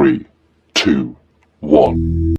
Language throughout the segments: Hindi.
3, 2, 1.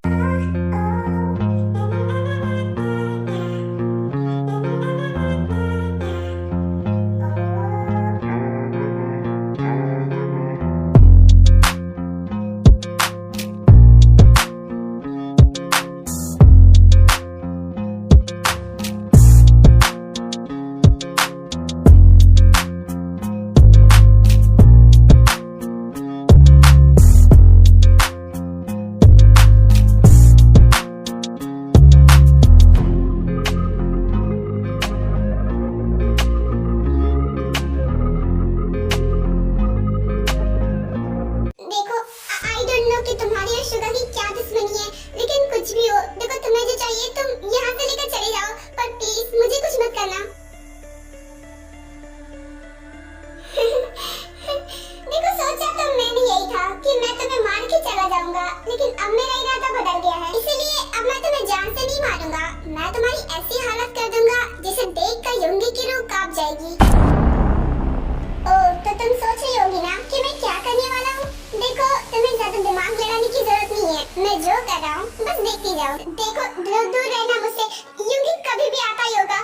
कि तुम्हारी और शुगर की क्या दुश्मनी है, लेकिन कुछ भी हो, देखो तुम्हें जो चाहिए तुम यहाँ से लेकर चले जाओ, पर प्लीज मुझे कुछ मत करना। देखो सोचा तो मैंने यही था कि मैं तुम्हें मार के चला जाऊंगा, लेकिन अब मेरा इरादा बदल गया है, इसीलिए अब मैं तुम्हें जान से नहीं मारूंगा। मैं तुम्हारी ऐसी हालत कर दूंगा जिसे देखकर युंगी की रूह कांप जाएगी। ओह, तो तुम सोच रही होगी ना कि मैं क्या करने वाला हूँ। देखो तुम्हें ज्यादा दिमाग लड़ाने की जरूरत नहीं है, मैं जो कर रहा हूँ बस देखती जाओ। देखो दूर दूर रहना मुझसे, युंगी कभी भी आता ही होगा।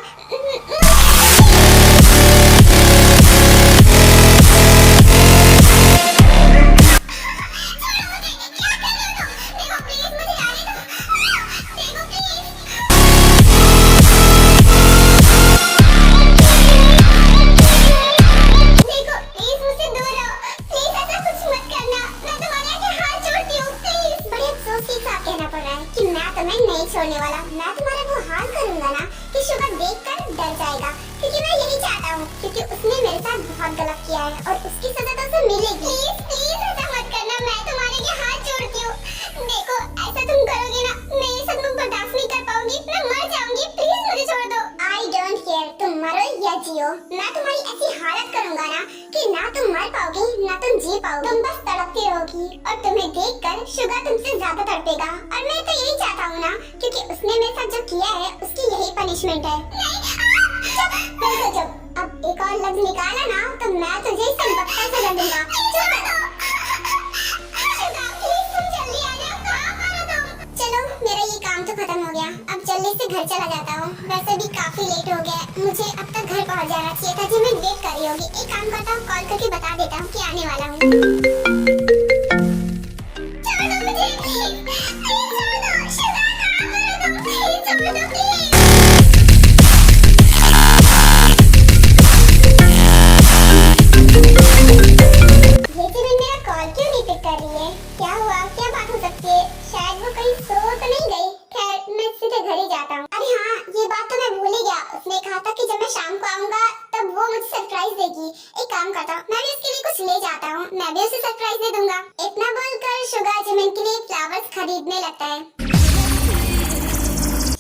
छोड़ने वाला, मैं तुम्हारा वो हाल करूंगा ना कि शुगर देखकर डर जाएगा, क्योंकि मैं यही चाहता हूँ, क्योंकि उसने मेरे साथ बहुत गलत किया है और उसकी सजा तो उसे मिलेगी। प्लीज प्लीज ऐसा मत करना, मैं तुम्हारे के हाथ जोड़ती हूँ। देखो ऐसा तुम करोगे ना, मैं ये सब बर्दाश्त नहीं कर पाऊंगी, मैं मर जाऊंगी। प्लीज मुझे छोड़ दो। आई डोंट केयर तुम मरो या जियो, मैं तुम्हारी ऐसी हालत करूंगा ना कि ना तुम मर पाओगी ना तुम जी पाओगी, तुम बस तड़पती रहोगी और तुम्हें देखकर शुगर तुमसे ज्यादा तड़पेगा। और मैं तो यही चाहता हूँ ना, क्योंकि उसने मेरे साथ जो किया है उसकी यही पनिशमेंट है। नहीं चुप, अब एक और लफ्ज निकाला ना तो मैं तुझे इस बक्का से लड़ दूंगा। चलो मेरा ये काम तो खत्म हो गया, अब जल्दी से घर चला जाता हूँ। वैसे भी काफी लेट हो गया, मुझे अब तक घर पहुँच जाना चाहिए था। जी मैं वेट कर रही होगी, एक काम करता हूँ, कॉल करके बता देता हूँ कि आने वाला हूँ। एक काम करता हूँ, मैं भी उसके लिए कुछ ले जाता हूँ, मैं भी उसे सरप्राइज दे दूंगा। इतना बोलकर शुगर जिमिन के लिए फ्लावर्स खरीदने लगता है।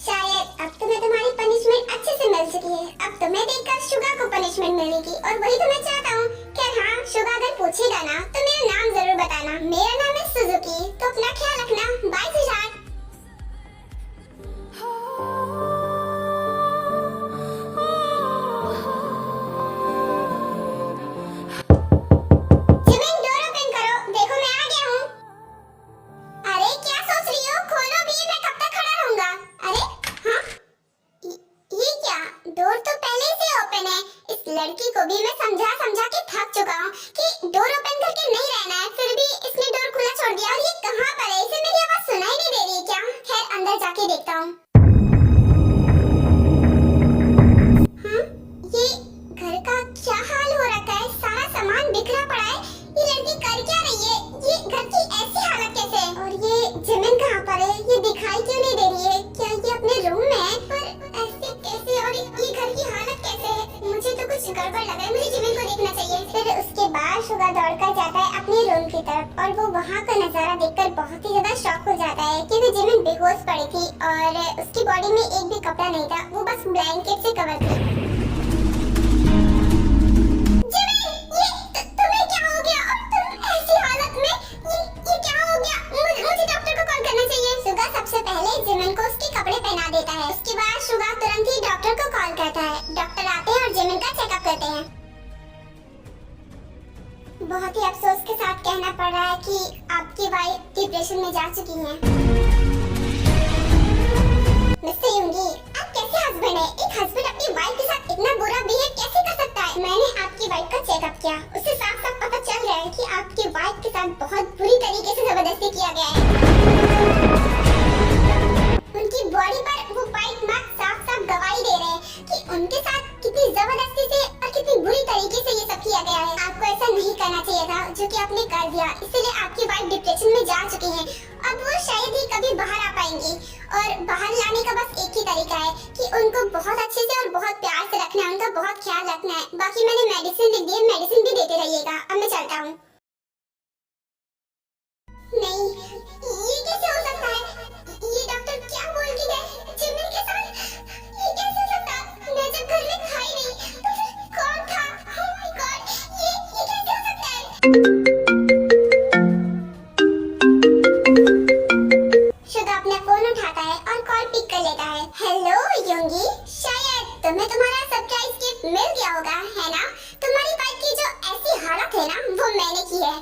शायद अब तुम्हें तुम्हारी पनिशमेंट अच्छे से मिल चुकी है, अब तुम्हें देखकर शुगर को पनिशमेंट मिलेगी और वही तो मैं चाहता हूँ। खैर हाँ, शुगर अगर पूछेगा ना तो मेरा नाम जरूर बताना। मेरा नाम है सुजुकी, तो अपना ख्याल रखना। बाय सुजात। लड़की को भी मैं समझा समझा के थक चुका हूँ कि डोर ओपन करके नहीं रहना है, फिर भी इसने डोर खुला छोड़ दिया। और ये कहाँ पर है, इसे मेरी आवाज सुनाई नहीं दे रही है क्या? खैर अंदर जाके देखता हूँ। ये घर का क्या हाल हो रखा है, सारा सामान बिखरा पड़ा है। ये लड़की कर क्या रही है, ये घर की ऐसी हालत कैसे है? और ये जिमिन कहाँ पर है, ये दिखाई क्यों नहीं दे रही है? क्या ये अपने रूम में है? पर ऐसे कैसे, और ये घर की हालत कैसे है? मुझे तो कुछ गड़बड़ लग रहा है, मुझे जिमिन को देखना चाहिए। फिर उसके बाद शुगर दौड़कर जाता है अपने रूम की तरफ और वो वहाँ का नजारा देखकर बहुत ही ज्यादा शॉक हो जाता है कि वो जिमिन बेहोश पड़ी थी और उसकी बॉडी में एक भी कपड़ा नहीं था, वो बस ब्लैंकेट से कवर थी। सबसे पहले जिमिन को उसके कपड़े पहना देता है, उसके बाद शुगर तुरंत ही डॉक्टर को कॉल करता है। डॉक्टर आते हैं और जिमिन का चेकअप करते हैं। बहुत ही अफसोस के साथ कहना पड़ रहा है कि आपकी वाइफ डिप्रेशन में जा चुकी हैं। मिस्टर युंगी, आप कैसे हस्बैंड हैं? एक हस्बैंड अपनी वाइफ के साथ इतना बुरा बिहेव कैसे कर सकता है? मैंने आपकी वाइफ का चेकअप किया, उससे साफ साफ पता चल रहा है कि आपकी वाइफ के साथ बहुत बुरी तरीके से जबरदस्ती किया गया है। उनकी बॉडी पर वो वाइट मार्क साफ साफ गवाही दे रहे हैं कि उनके साथ कितनी जबरदस्ती से और कितनी बुरी तरीके से ये सब किया गया है। आपको ऐसा नहीं करना चाहिए था जो कि आपने कर दिया, इसलिए आपकी वाइफ डिप्रेशन में जा चुकी है। अब वो शायद ही कभी बाहर आ पाएंगी और बाहर लाने का बस एक ही तरीका है कि उनको बहुत अच्छे से और बहुत प्यार से रखना है, उनका बहुत ख्याल रखना है। बाकी मैंने मेडिसिन लिख दी है, मेडिसिन भी देते रहिएगा। अब मैं चलता हूँ। नहीं, ये कैसे हो सकता है? ये डॉक्टर क्या बोल के गए? जिमिन के साथ ये कैसे हो सकता? मैं जब घर में था ही नहीं, तो फिर कौन था? Oh my God, ये कैसे हो सकता है? शुगा अपना फोन उठाता है और कॉल पिक कर लेता है। हेलो युंगी, शायद तुम्हें तुम्हारा सरप्राइज गिफ्ट मिल गया होगा, है ना? तुम्हारी बाइक की जो ऐसी हालत है ना, वो मैंने की है।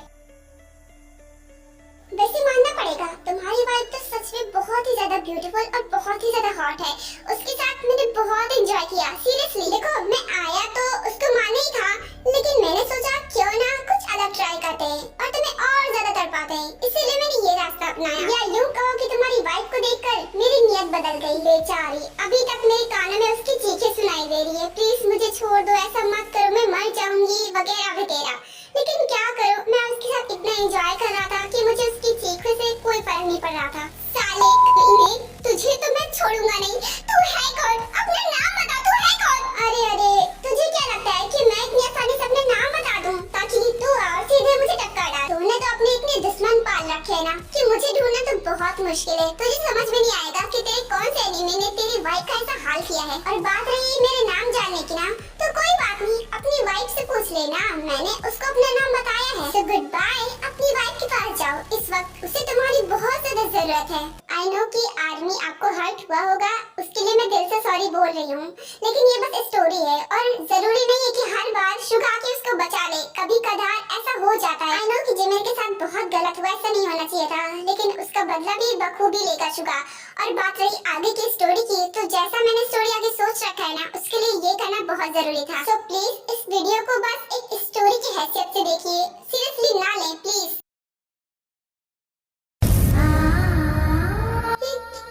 वैसे मानना पड़ेगा, तुम्हारी वाइफ तो सच में बहुत ही ज्यादा ब्यूटीफुल और बहुत ही ज्यादा हॉट है। उसके साथ मैंने बहुत एंजॉय किया, सीरियसली। देखो, मैं आया तो उसको माना ही था, लेकिन मैंने सोचा क्यों ना कुछ अलग ट्राई करते हैं और तुम्हें और ज्यादा तड़पाते हैं, इसीलिए मैंने ये रास्ता अपनाया। या यूं कहो कि तुम्हारी वाइफ को देखकर मेरी नीयत बदल गई। बेचारी, अभी तक मेरे कानों में उसकी चीखें सुनाई दे रही है। प्लीज मुझे छोड़ दो, ऐसा मत करो, मैं मर जाऊंगी वगैरह वगैरह। लेकिन क्या करूं, मैं उसके साथ इतना एंजॉय कर रहा था कि मुझे उसकी चीखों से कोई फर्क नहीं पड़ रहा था। साले कमीने, तुझे तो मैं छोड़ूंगा नहीं। तू है कौन? अपना नाम बता, तू है कौन? अरे, तुझे क्या लगता है कि मैं इतनी आसानी से अपना नाम बता दूं ताकि तू और सीधे मुझे टक्कर डाल? तूने तो अपने इतने दुश्मन पाल रखे हैं ना कि मुझे ढूंढना तो बहुत मुश्किल है। तुझे समझ में नहीं आएगा कि तेरे कौन से एनिमी ने तेरी वाइफ का ऐसा हाल किया है। और बात रही मेरे नाम जानने की ना, तो कोई बात नहीं, अपनी वाइफ से पूछ लेना, मैंने उसको अपना नाम बताया है। So गुड बाय, अपनी वाइफ के पास जाओ, इस वक्त उसे तुम्हारी बहुत ज्यादा जरूरत है। आई नो कि आर्मी आपको हर्ट हुआ होगा, उसके लिए मैं दिल से सॉरी बोल रही हूँ, लेकिन ये बस स्टोरी है और जरूरी नहीं है कि हर बार शुगा के उसको बचा ले। कभी कभार ऐसा हो जाता है। आई नो कि जिमिन के साथ बहुत गलत हुआ, ऐसा नहीं होना चाहिए था, लेकिन उसका बदला भी बखूबी लेगा शुगा। और बात रही आगे की स्टोरी की, तो जैसा मैंने स्टोरी आगे सोच रखा है ना, उसके लिए ये करना बहुत जरूरी था। सो प्लीज इस वीडियो को बस एक स्टोरी की हैसियत से देखिए, सीरियसली ना लें प्लीज।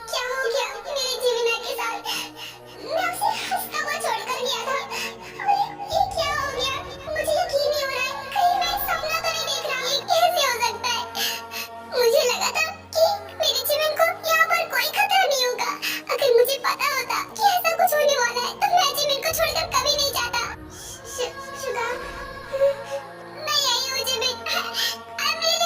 क्या हो गया मेरे जिमिन के साथ? मैं उसे हंसता हुआ छोड़कर गया था, और ये क्या हो गया? मुझे यकीन नहीं हो रहा है, कहीं मैं सपना तो नहीं देख रहा? ये कैसे हो सकता है? मुझे लगा था कि मेरे जिमिन को यहाँ पर कोई खतरा नहीं होगा। अगर मुझे पता होता कि ऐसा कुछ होने वाला है, तो मैं जिमिन को छोड़कर कभी नहीं जाता। शुगा, मैं यही हूँ जिमिन। मेरे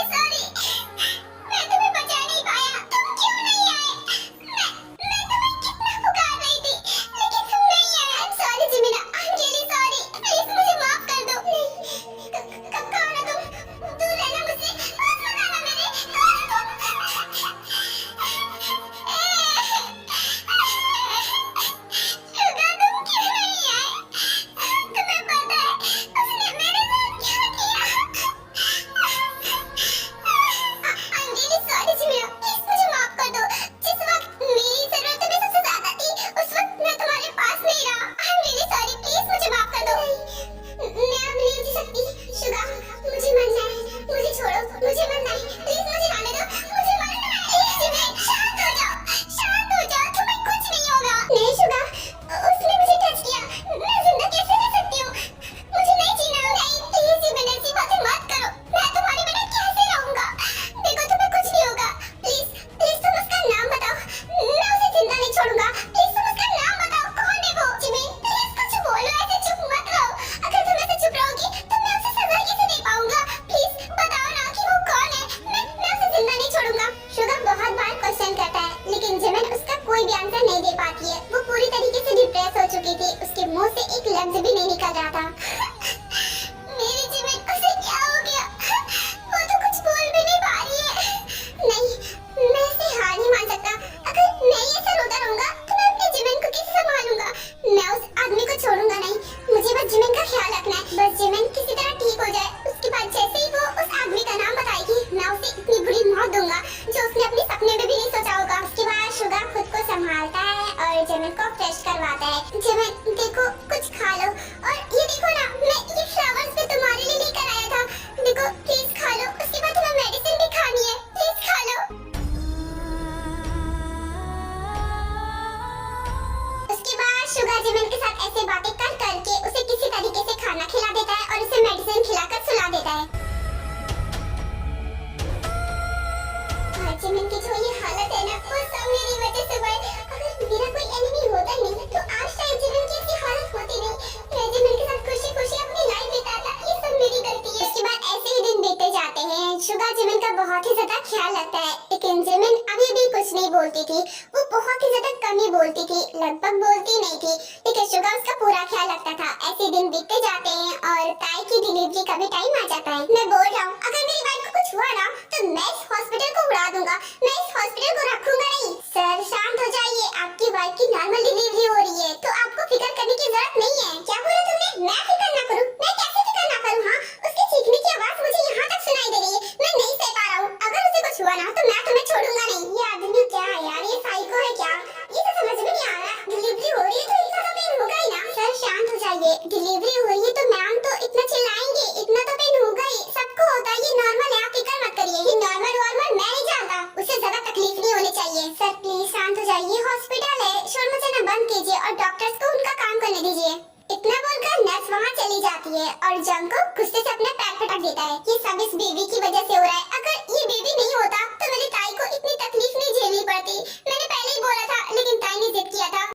जिमिन की जो ये हालत है ना, वो सब मेरी वजह से हुआ है। अगर मेरा कोई एनिमी होता ही नहीं तो आज शायद जिमिन की ऐसी हालत होती नहीं। मैं जिमिन के साथ खुशी खुशी अपनी लाइफ बिताता, ये सब मेरी गलती है। उसके बाद ऐसे ही दिन बीते जाते हैं। शुगा जिमिन का बहुत ही ज्यादा ख्याल रखता है, लेकिन जिमिन अभी भी कुछ नहीं बोलती थी। वो बहुत ही ज्यादा कम ही बोलती थी, लगभग बोलती नहीं थी, लेकिन शुगा उसका पूरा ख्याल रखता था। ऐसे दिन बीतते जाते हैं और ताई की डिलीवरी का भी टाइम आ जाता है। मैं बोल रहा हूँ, अगर मेरी वाइफ को कुछ हुआ ना तो मैं इस हॉस्पिटल को उड़ा दूंगा, मैं इस हॉस्पिटल को रखूंगा नहीं। सर शांत हो जाइए, आपकी वाइफ की नॉर्मल डिलीवरी हो रही है तो आपको फिक्र करने की जरूरत नहीं है। क्या बोला तुमने? मैं फिक्र ना करूं? मैं कैसे फिक्र ना करूं? हाँ, उसके चीखने की आवाज मुझे यहाँ तक सुनाई दे रही है, मैं नहीं सह पा रहा हूँ। अगर उसे कुछ हुआ ना तो मैं तुम्हें छोड़ूंगा नहीं। ये आदमी क्या है यार, ये साइको है क्या? ये तो समझ में नहीं आ रहा। डिलीवरी हो रही है तो इतना तो पेन होगा ही ना। सर शांत हो जाइए, डिलीवरी हो रही है तो मैम तो इतना चिल्लाएंगे, इतना तो पेन होगा ही, सबको होता है, ये नॉर्मल है, आप फिक्र मत करिए। ये नॉर्मल मैं नहीं जानता, उससे ज्यादा तकलीफ नहीं होनी चाहिए। सर प्लीज शांत हो जाइए, हॉस्पिटल है, शोर मचाना बंद कीजिए और डॉक्टर्स को उनका काम करने दीजिए। इतना बोलकर नर्स वहाँ चली जाती है और जंग को गुस्से से अपना पैर पटक देता है। ये सब इस बेबी की वजह से हो रहा है। अगर ये बेबी नहीं होता तो मेरी ताई को इतनी तकलीफ नहीं झेलनी पड़ती। मैंने पहले ही बोला था, लेकिन ताई ने जिद किया था।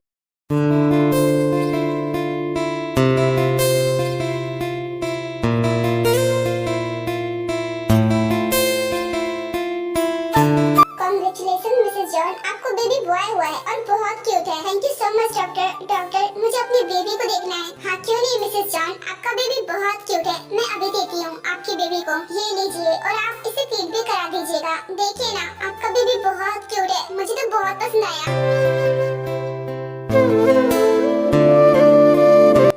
Congratulations मिसेस जॉन, आपको बेबी बॉय हुआ है और बहुत क्यूट है। Thank you so much doctor, मुझे अपनी बेबी को देखना है। हाँ क्यों नहीं मिसेस जॉन, आपका बेबी बहुत क्यूट है, मैं अभी देती हूँ आपकी बेबी को। ये लीजिए और आप इसे फीड भी करा दीजिएगा। देखिए ना, आपका बेबी बहुत क्यूट है, मुझे तो बहुत पसंद आया।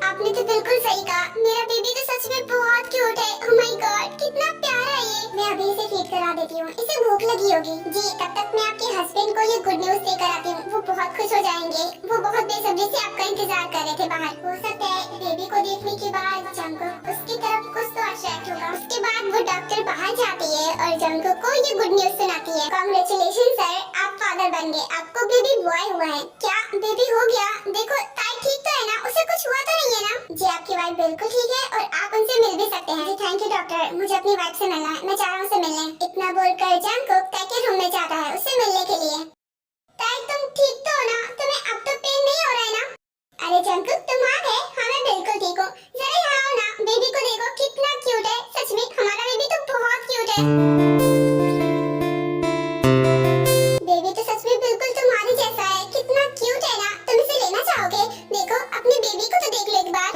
आपने तो बिल्कुल सही कहा, मेरा बेबी तो सच में बहुत क्यूट है। ओह माय गॉड, कितना प्यारा है ये। मैं अभी इसे फीड करा देती हूँ, इसे भूख लगी होगी। जी, तब तक मैं आपके हस्बैंड को ये गुड न्यूज देकर आती हूँ, वो बहुत खुश हो जाएंगे। वो बहुत बेसब्री से आपका इंतजार कर रहे थे बाहर। हो सकता है बेबी को देखने के बाद जंगो उसकी तरफ कुछ तो अट्रैक्ट होगा। उसके बाद वो डॉक्टर बाहर जाती है और जंगो को ये गुड न्यूज सुनाती है। कांग्रेचुलेशन सर, आप फादर बन गए, आपको बेबी बॉय हुआ है। क्या बेबी हो गया? देखो ताई ठीक तो है ना, उसे कुछ हुआ तो नहीं है ना? जी आपकी वाइफ बिल्कुल ठीक है और आप उनसे मिल भी सकते हैं। जी थैंक यू डॉक्टर, मुझे अपनी वाइफ से मिलना है, मैं जा रहा हूँ उसे मिलने। इतना बोलकर जंगकुक ताई के रूम में जाता है उससे मिलने के लिए। ताई तुम ठीक तो हो ना? तुम्हें अब तो पेन नहीं हो रहा है ना? अरे जंगकुक तुम आ गए? हाँ मैं बिल्कुल ठीक हूँ। जरा यहाँ आओ ना, बेबी को देखो कितना क्यूट है। सच में हमारा बेबी तो बहुत क्यूट है। बेबी तो सच में बिल्कुल तुम्हारे जैसा है, कितना क्यूट है ना। तुम इसे लेना चाहोगे? देखो अपनी बेबी को तो देख लो एक बार।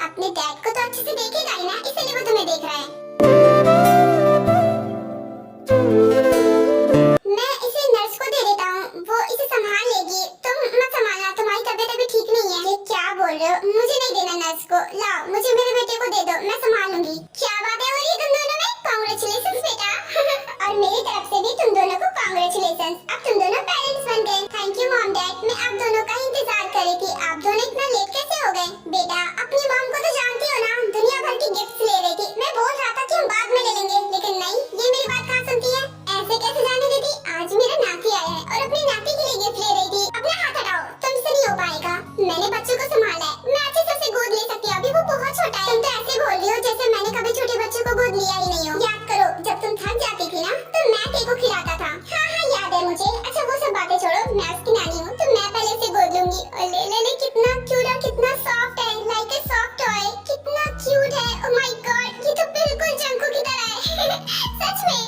अपने डैड को तो अच्छे से देखेगा ही ना, इसलिए वो तुम्हें देख रहा है। मैं इसे नर्स को दे देता हूँ, वो इसे संभाल लेगी। तुम मत संभालना, तुम्हारी तबीयत अभी ठीक नहीं है। ये क्या बोल रहे हो? मुझे नहीं देना नर्स को, लाओ मुझे मेरे बेटे को दे दो, मैं संभालूंगी। क्या बात है हो रही है तुम दोनों में? कांग्रेचुलेशंस बेटा। और मेरी तरफ से भी तुम दोनों को कांग्रेचुलेशंस, अब तुम दोनों पेरेंट्स बन गए। थैंक यू मॉम डैड, मैं आप दोनों का इंतजार कर रही थी। आप दोनों इतना लेट कैसे हो गए? बेटा अपनी मॉम को तो जानती हो ना, दुनिया भर की गिफ्ट्स ले रही थी। मैं बोल रहा था कि हम बाद में ले लेंगे, लेकिन नहीं, ये मेरी बात कहाँ सुनती है। ऐसे कैसे जाने देती? आज मेरा नाती आया है और अपनी नाती के लिए गिफ्ट ले रही थी। अपना हाथ हटाओ, तुमसे नहीं हो पाएगा। मैंने बच्चों को संभाला है, मैं अच्छे से उसे गोद ले सकती हूँ, अभी वो बहुत छोटा है। तुम तो ऐसे बोल रही हो जैसे मैंने कभी छोटे बच्चों को गोद लिया ही नहीं हो। याद करो जब तुम थक जाती थी ना तो मैं केक को खिलाता था। हाँ हाँ याद है मुझे। अच्छा वो सब बातें छोड़ो, मैं उसकी नानी हूँ तो मैं पहले से गोद लूंगी। और ले कितना क्यूट और कितना सॉफ्ट है, लाइक ए सॉफ्ट टॉय। कितना क्यूट है, ओह माय गॉड, ये तो बिल्कुल जंको की तरह है। सच में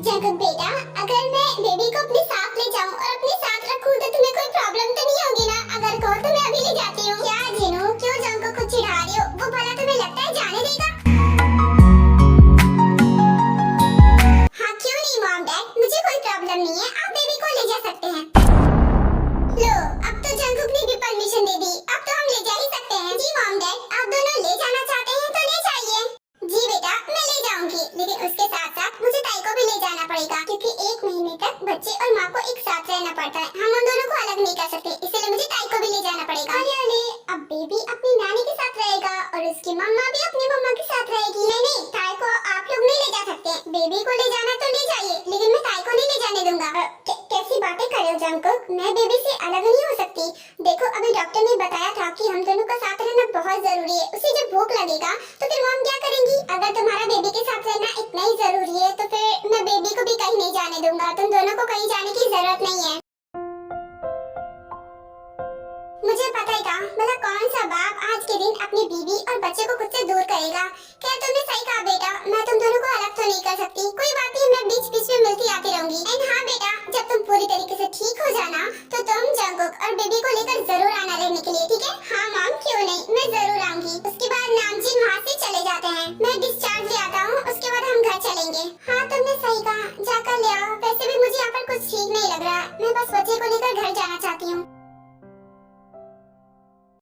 जंकुक बेटा, अगर मैं बेबी को अपने साथ ले जाऊं और अपने साथ रखूं तो तुम्हें कोई प्रॉब्लम तो नहीं होगी ना? अगर कहो तो मैं अभी ले जाती हूँ। क्या जिनू, क्यों जंकुक को चिढ़ा रही हो? वो भला तुम्हें लगता है जाने देगा? हाँ क्यों नहीं मॉम डैड, मुझे कोई प्रॉब्लम नहीं है, आप बेबी को ले जा सकते हैं। लो अब तो जंकुक ने भी परमिशन दे दी, अब तो हम ले जा ही सकते हैं। जी मॉम डैड, आप दोनों ले जाना चाहते हैं तो ले जाइए। जी बेटा मैं ले जाऊंगी, लेकिन उसके साथ साथ मुझे ताई को भी ले जाना पड़ेगा, क्योंकि 1 महीने तक बच्चे और माँ को एक साथ रहना पड़ता है। हम उन दोनों को अलग नहीं कर सकते, इसलिए मुझे ताई को भी ले जाना पड़ेगा। अरे अब बेबी अपनी नानी के साथ रहेगा और उसकी मम्मा भी अपनी मम्मा के जाएगी। नहीं, ताई को आप लोग नहीं ले जा सकते। बेबी को ले जाना तो ले जाइए, लेकिन मैं ताई को नहीं ले जाने दूंगा। कैसी बातें कर रहे हो जंगकुक? मैं बेबी से अलग नहीं हो सकती। देखो, अभी डॉक्टर ने बताया था कि हम दोनों का साथ रहना बहुत जरूरी है। उसे जब भूख लगेगा तो फिर मॉम क्या करेंगी? अगर तुम्हारा बेबी के साथ रहना इतना ही जरूरी है तो फिर मैं बेबी को भी कहीं नहीं जाने दूंगा। तुम दोनों को कहीं जाने की जरूरत नहीं है। मुझे पता ही था, मतलब कौन सा बाप आज के दिन अपनी बीवी और बच्चे को खुद से दूर करेगा। खैर, तुमने सही कहा बेटा, मैं तुम दोनों को अलग तो नहीं कर सकती। कोई बात नहीं, मैं बीच बीच में मिलती आती रहूंगी। एंड हाँ बेटा, जब तुम पूरी तरीके से ठीक हो जाना तो तुम जंगकुक और बेबी को लेकर जरूर आना रहने के लिए, ठीक है? हाँ मॉम, क्यों नहीं, मैं जरूर आऊंगी। उसके बाद नामजीन वहाँ से चले जाते हैं। मैं डिस्चार्ज ले आता हूँ, उसके बाद हम घर चलेंगे। हाँ, तुमने सही कहा, जाकर ले आओ। वैसे भी मुझे यहाँ पर कुछ ठीक नहीं लग रहा। मैं बस बच्चे को लेकर घर जाना चाहती हूँ।